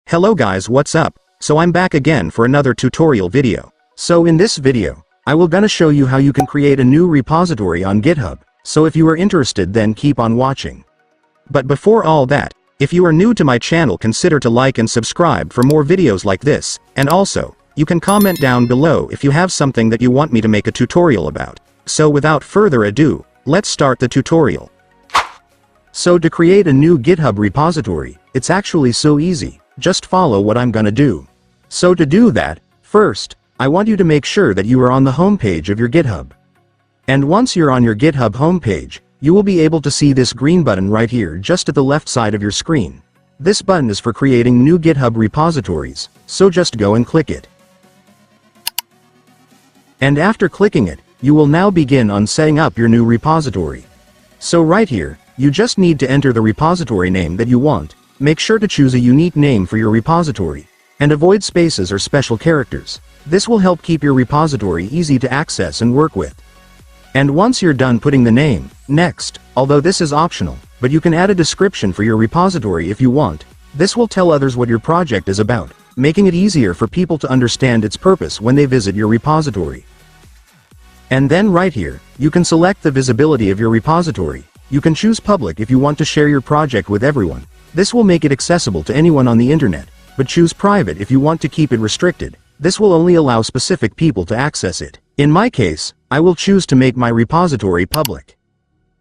Hello guys, what's up? So I'm back again for another tutorial video. So in this video, I will gonna show you how you can create a new repository on GitHub. So if you are interested, then keep on watching. But before all that, if you are new to my channel, consider to like and subscribe for more videos like this, and also, you can comment down below if you have something that you want me to make a tutorial about. So without further ado, let's start the tutorial. So to create a new GitHub repository, it's actually so easy. Just follow what I'm gonna do. So to do that, first, I want you to make sure that you are on the home page of your GitHub. And once you're on your GitHub homepage, you will be able to see this green button right here just at the left side of your screen. This button is for creating new GitHub repositories, so just go and click it. And after clicking it, you will now begin on setting up your new repository. So right here, you just need to enter the repository name that you want. Make sure to choose a unique name for your repository, and avoid spaces or special characters. This will help keep your repository easy to access and work with. And once you're done putting the name, next, although this is optional, but you can add a description for your repository if you want. This will tell others what your project is about, making it easier for people to understand its purpose when they visit your repository. And then right here, you can select the visibility of your repository. You can choose public if you want to share your project with everyone. This will make it accessible to anyone on the internet, but choose private if you want to keep it restricted. This will only allow specific people to access it. In my case, I will choose to make my repository public.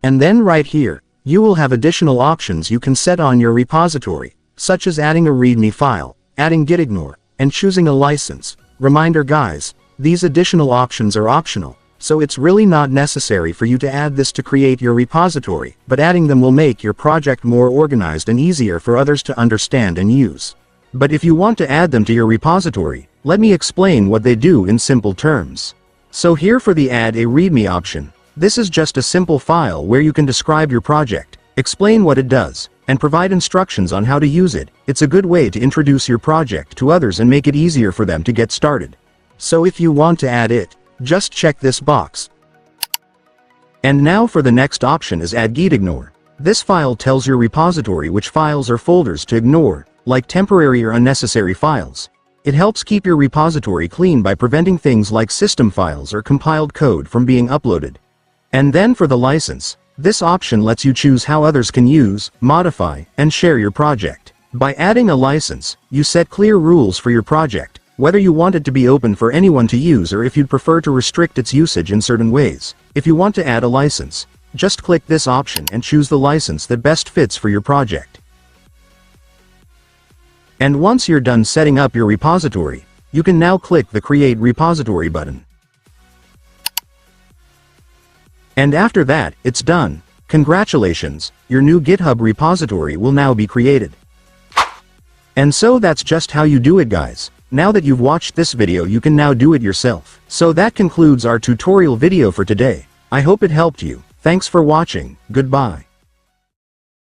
And then right here, you will have additional options you can set on your repository, such as adding a README file, adding Guideon, and choosing a license. Reminder guys, these additional options are optional. So it's really not necessary for you to add this to create your repository, but adding them will make your project more organized and easier for others to understand and use. But if you want to add them to your repository, let me explain what they do in simple terms. So here for the Add a README option, this is just a simple file where you can describe your project, explain what it does, and provide instructions on how to use it. It's a good way to introduce your project to others and make it easier for them to get started. So if you want to add it, just check this box. And now for the next option is Add Guideon. This file tells your repository which files or folders to ignore, like temporary or unnecessary files. It helps keep your repository clean by preventing things like system files or compiled code from being uploaded. And then for the license, this option lets you choose how others can use, modify, and share your project. By adding a license, you set clear rules for your project, whether you want it to be open for anyone to use or if you'd prefer to restrict its usage in certain ways. If you want to add a license, just click this option and choose the license that best fits for your project. And once you're done setting up your repository, you can now click the Create Repository button. And after that, it's done. Congratulations, your new GitHub repository will now be created. And so that's just how you do it guys. Now that you've watched this video, you can now do it yourself. So that concludes our tutorial video for today. I hope it helped you. Thanks for watching. Goodbye.